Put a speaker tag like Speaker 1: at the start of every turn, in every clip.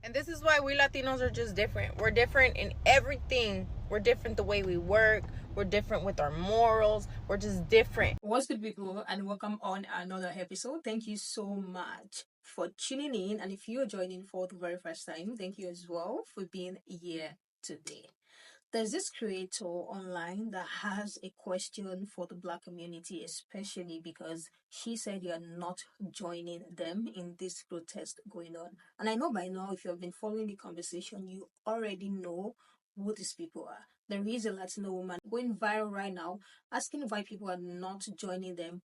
Speaker 1: And this is why we Latinos are just different. We're different in everything. We're different the way we work. We're different with our morals. We're just different.
Speaker 2: What's good, people, and welcome on another episode. Thank you so much for tuning in. And if you're joining for the very first time, thank you as well for being here today. There's this creator online that has a question for the Black community, especially because she said you're not joining them in this protest going on. And I know by now, if you have been following the conversation, you already know who these people are. There is a Latino woman going viral right now asking why people are not joining them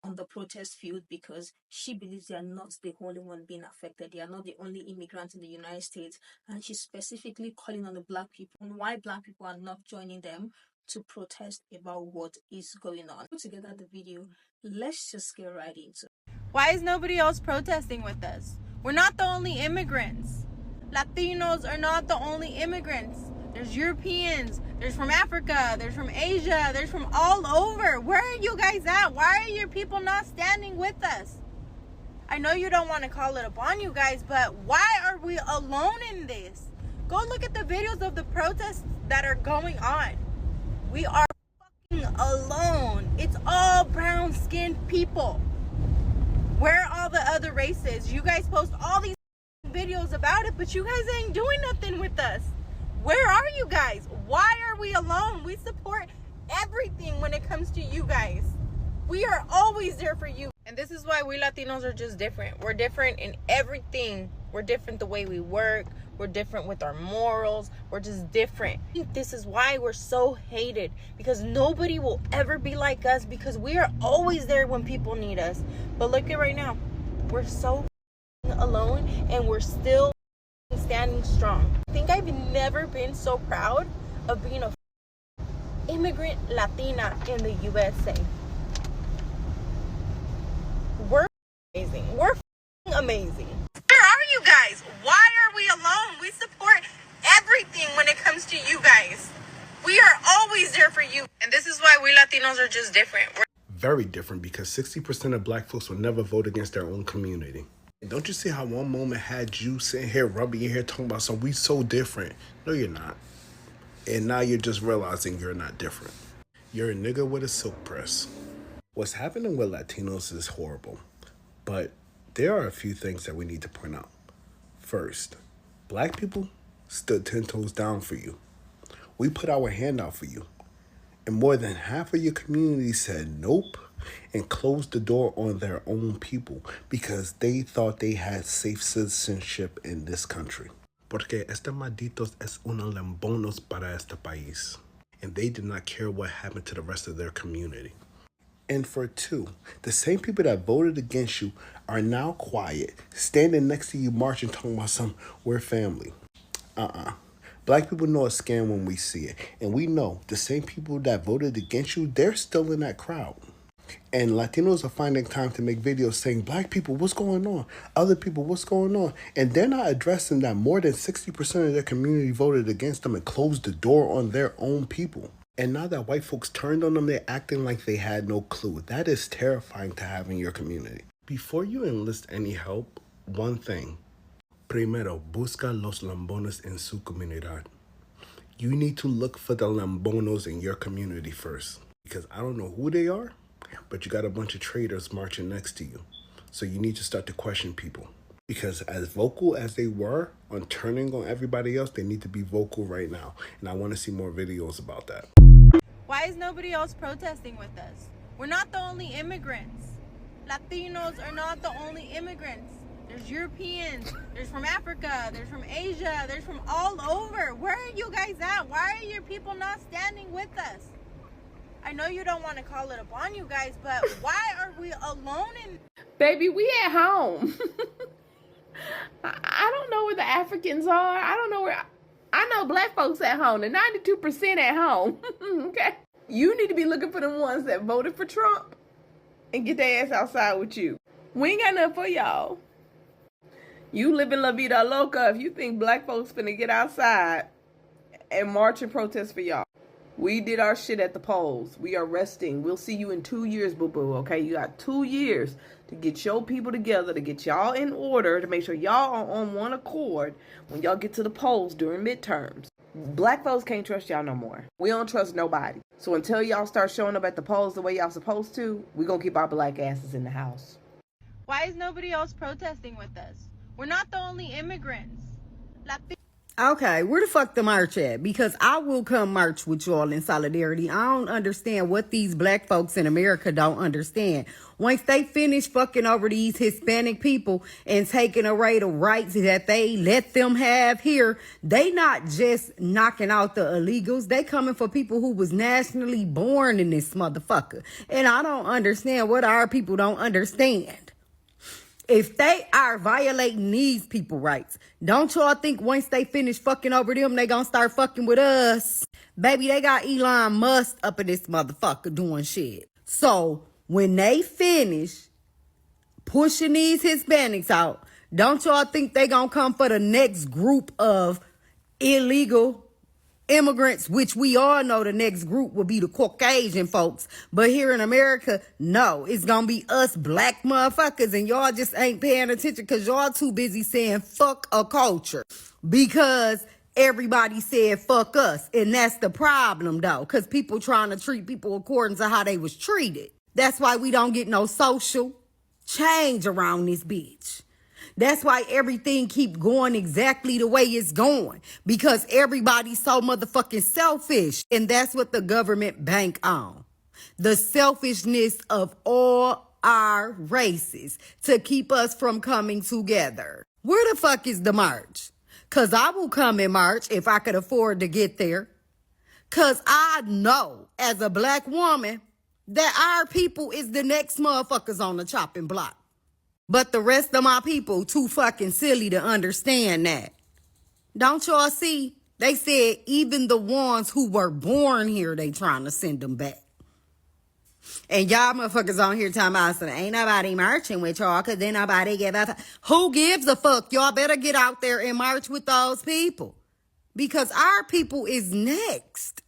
Speaker 2: on the protest field because she believes they are not the only one being affected. They are not the only immigrants in the United States. And she's specifically calling on the Black people and why Black people are not joining them to protest about what is going on. Put together the video. Let's just get right into it.
Speaker 1: Why is nobody else protesting with us? We're not the only immigrants. Latinos are not the only immigrants. There's Europeans, there's from Africa, there's from Asia, there's from all over. Where are you guys at? Why are your people not standing with us? I know you don't want to call it upon you guys, but why are we alone in this? Go look at the videos of the protests that are going on. We are fucking alone. It's all brown-skinned people. Where are all the other races? You guys post all these videos about it, but you guys ain't doing nothing with us. Where are you guys? Why are we alone? We support everything when it comes to you guys. We are always there for you. And this is why we Latinos are just different. We're different in everything. We're different the way we work. We're different with our morals. We're just different. I think this is why we're so hated, because nobody will ever be like us, because we are always there when people need us. But look at right now. We're so alone and we're still standing strong. I think I've never been so proud of being a immigrant Latina in the USA. We're amazing. We're amazing. Where are you guys? Why are we alone? We support everything when it comes to you guys. We are always there for you. And this is why we Latinos are just different. We're
Speaker 3: very different, because 60% of Black folks will never vote against their own community. And don't you see how one moment had you sitting here rubbing your hair talking about something, we so different? No, you're not. And now you're just realizing you're not different. You're a nigga with a silk press. What's happening with Latinos is horrible, but there are a few things that we need to point out. First, Black people stood 10 toes down for you. We put our hand out for you. And more than half of your community said nope and closed the door on their own people because they thought they had safe citizenship in this country. Porque este malditos es unos lambonos para este país. And they did not care what happened to the rest of their community. And for two, the same people that voted against you are now quiet, standing next to you marching, talking about some, we're family. Black people know a scam when we see it. And we know the same people that voted against you, they're still in that crowd. And Latinos are finding time to make videos saying, Black people, what's going on? Other people, what's going on? And they're not addressing that more than 60% of their community voted against them and closed the door on their own people. And now that white folks turned on them, they're acting like they had no clue. That is terrifying to have in your community. Before you enlist any help, one thing. Primero, busca los lambones en su comunidad. You need to look for the lambonos in your community first. Because I don't know who they are, but you got a bunch of traitors marching next to you. So you need to start to question people. Because as vocal as they were on turning on everybody else, they need to be vocal right now. And I want to see more videos about that.
Speaker 1: Why is nobody else protesting with us? We're not the only immigrants. Latinos are not the only immigrants. There's Europeans, there's from Africa, there's from Asia, there's from all over. Where are you guys at? Why are your people not standing with us? I know you don't want to call it upon you guys, but why are we alone in...
Speaker 4: Baby, we at home. I don't know where the Africans are. I don't know where... I know Black folks at home. The 92% at home. Okay? You need to be looking for the ones that voted for Trump and get their ass outside with you. We ain't got nothing for y'all. You live in La Vida Loca if you think Black folks finna get outside and march and protest for y'all. We did our shit at the polls. We are resting. We'll see you in 2 years, boo-boo, okay? You got 2 years to get your people together, to get y'all in order, to make sure y'all are on one accord when y'all get to the polls during midterms. Black folks can't trust y'all no more. We don't trust nobody. So until y'all start showing up at the polls the way y'all supposed to, we gonna keep our black asses in the house.
Speaker 1: Why is nobody else protesting with us? We're not the only immigrants.
Speaker 5: Okay, where the fuck the march at? Because I will come march with y'all in solidarity. I don't understand what these black folks in America don't understand. Once they finish fucking over these Hispanic people and taking away the rights that they let them have here, they not just knocking out the illegals. They coming for people who was nationally born in this motherfucker. And I don't understand what our people don't understand. If they are violating these people rights, don't y'all think once they finish fucking over them, they gonna start fucking with us? Baby, they got Elon Musk up in this motherfucker doing shit. So when they finish pushing these Hispanics out, don't y'all think they gonna come for the next group of illegal immigrants, which we all know the next group will be the Caucasian folks. But here in America, no, it's gonna be us black motherfuckers, and y'all just ain't paying attention because y'all too busy saying fuck a culture because everybody said fuck us. And that's the problem though, because people trying to treat people according to how they was treated. That's why we don't get no social change around this bitch. That's why everything keep going exactly the way it's going. Because everybody's so motherfucking selfish. And that's what the government bank on. The selfishness of all our races to keep us from coming together. Where the fuck is the march? Because I will come in March if I could afford to get there. Because I know as a black woman that our people is the next motherfuckers on the chopping block. But the rest of my people too fucking silly to understand that. Don't y'all see? They said even the ones who were born here, they trying to send them back. And y'all motherfuckers on here talking about, so ain't nobody marching with y'all because then nobody give a fuck. Who gives a fuck? Y'all better get out there and march with those people. Because our people is next.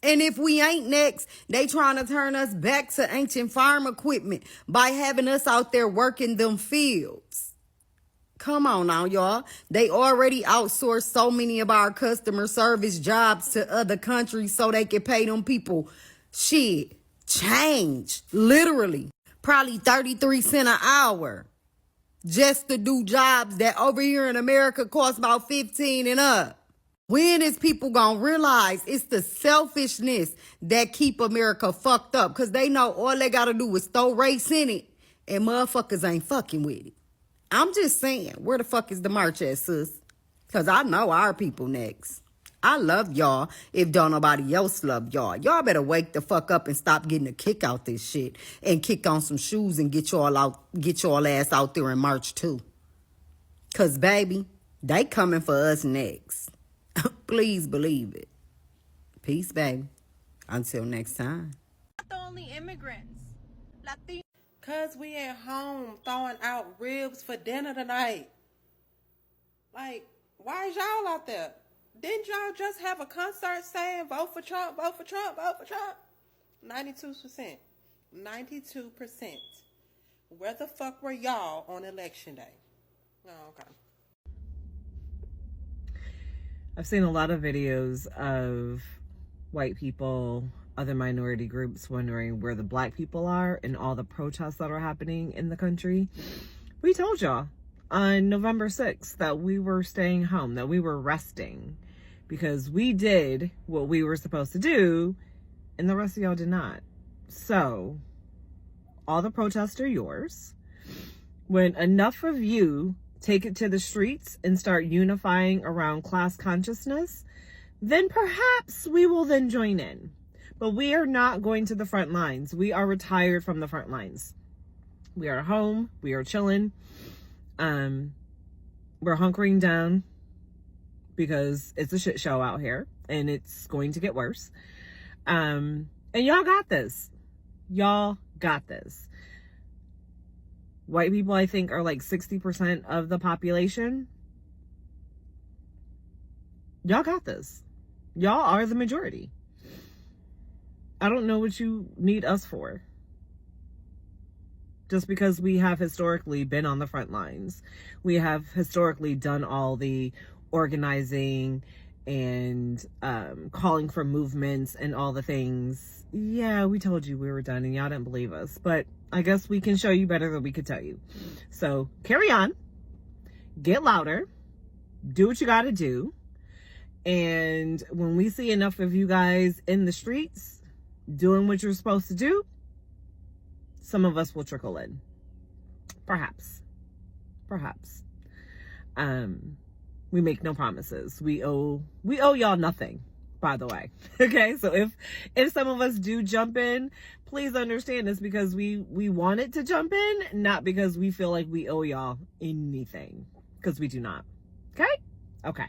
Speaker 5: And if we ain't next, they trying to turn us back to ancient farm equipment by having us out there working them fields. Come on now, y'all. They already outsourced so many of our customer service jobs to other countries so they can pay them people change. Literally. Probably 33 cents an hour. Just to do jobs that over here in America cost about 15 and up. When is people gonna realize it's the selfishness that keep America fucked up? Because they know all they gotta do is throw race in it and motherfuckers ain't fucking with it. I'm just saying, where the fuck is the march at, sis? Because I know our people next. I love y'all if don't nobody else love y'all. Y'all better wake the fuck up and stop getting a kick out this shit and kick on some shoes and get y'all ass out there and march too. Because, baby, they coming for us next. Please believe it. Peace, baby. Until next time.
Speaker 1: Not the only immigrants. Latino.
Speaker 6: Cause we at home throwing out ribs for dinner tonight. Like, why is y'all out there? Didn't y'all just have a concert saying vote for Trump, vote for Trump, vote for Trump? 92%. 92%. Where the fuck were y'all on election day? Oh, okay.
Speaker 7: I've seen a lot of videos of white people, other minority groups wondering where the black people are in all the protests that are happening in the country. We told y'all on November 6th that we were staying home, that we were resting because we did what we were supposed to do and the rest of y'all did not. So all the protests are yours. When enough of you take it to the streets and start unifying around class consciousness, then perhaps we will then join in. But we are not going to the front lines. We are retired from the front lines. We are home. We are chilling. We're hunkering down because it's a shit show out here and it's going to get worse. And y'all got this. Y'all got this. White people, I think, are like 60% of the population. Y'all got this. Y'all are the majority. I don't know what you need us for. Just because we have historically been on the front lines. We have historically done all the organizing and calling for movements and all the things. Yeah, we told you we were done and y'all didn't believe us. But I guess we can show you better than we could tell you. So carry on. Get louder. Do what you got to do. And when we see enough of you guys in the streets doing what you're supposed to do, some of us will trickle in. Perhaps. We make no promises. We owe y'all nothing, by the way. Okay, so if some of us do jump in, please understand it's because we wanted to jump in, not because we feel like we owe y'all anything, because we do not. Okay.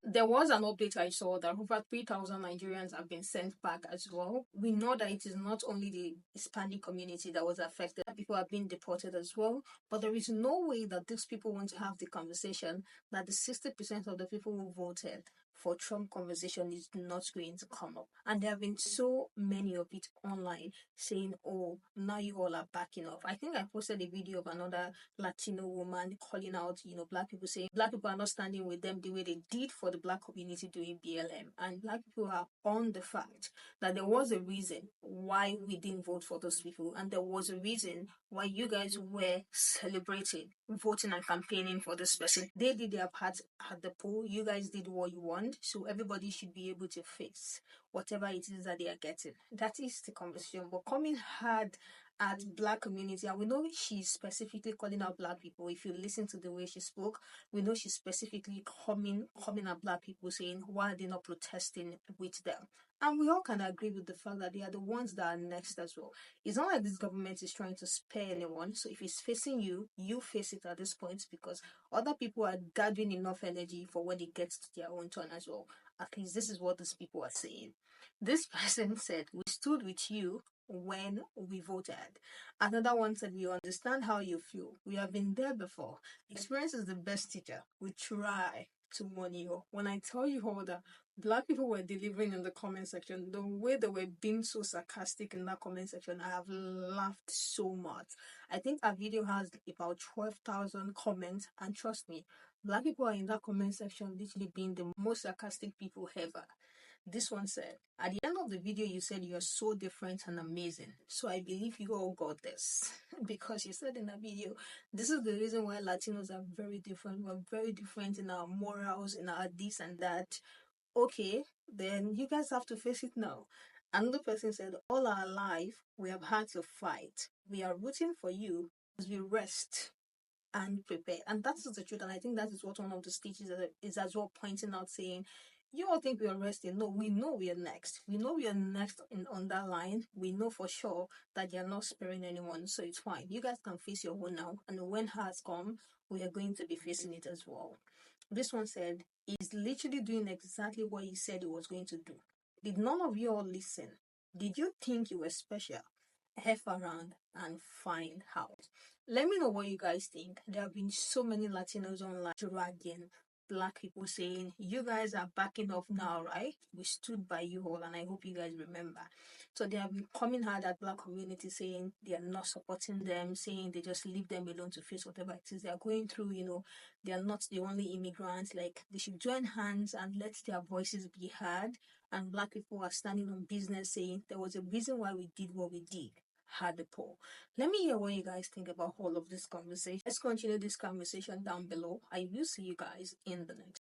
Speaker 2: There was an update I saw that over 3,000 Nigerians have been sent back as well. We know that it is not only the Hispanic community that was affected, people are being deported as well. But there is no way that these people want to have the conversation that the 60% of the people who voted for Trump conversation is not going to come up. And there have been so many of it online saying, oh, now you all are backing off. I think I posted a video of another Latino woman calling out, Black people, saying Black people are not standing with them the way they did for the Black community during BLM. And Black people are on the fact that there was a reason why we didn't vote for those people. And there was a reason why you guys were celebrating, voting and campaigning for this person. They did their part at the poll. You guys did what you want. So everybody should be able to face whatever it is that they are getting. That is the conversation. But coming hard at Black community, and we know she's specifically calling out Black people. If you listen to the way she spoke, we know she's specifically coming at Black people, saying why are they not protesting with them. And we all can agree with the fact that they are the ones that are next as well. It's not like this government is trying to spare anyone. So if it's facing you, you face it at this point, because other people are gathering enough energy for when it gets to their own turn as well. At least this is what these people are saying. This person said, we stood with you when we voted. Another one said, we understand how you feel. We have been there before. Experience is the best teacher. We try to warn you. When I tell you all that Black people were delivering in the comment section, the way they were being so sarcastic in that comment section, I have laughed so much. I think our video has about 12,000 comments, and trust me, Black people are in that comment section literally being the most sarcastic people ever. This one said, at the end of the video, you said you're so different and amazing. So I believe you all got this. Because you said in the video, this is the reason why Latinos are very different. We're very different in our morals, in our this and that. Okay, then you guys have to face it now. Another person said, all our life, we have had to fight. We are rooting for you as we rest and prepare. And that is the truth. And I think that is what one of the speeches is as well pointing out, saying, you all think we are resting. No, we know we are next. We know we are next on that line. We know for sure that they are not sparing anyone. So it's fine. You guys can face your own now. And when has come, we are going to be facing it as well. This one said, he's literally doing exactly what he said he was going to do. Did none of you all listen? Did you think you were special? F around and find out. Let me know what you guys think. There have been so many Latinos online dragging Black people, saying, you guys are backing off now, right? We stood by you all, and I hope you guys remember. So they have been coming hard at Black community, saying they are not supporting them, saying they just leave them alone to face whatever it is they are going through. They are not the only immigrants. Like, they should join hands and let their voices be heard. And Black people are standing on business, saying there was a reason why we did what we did. Had the poll. Let me hear what you guys think about all of this conversation. Let's continue this conversation down below. I will see you guys in the next.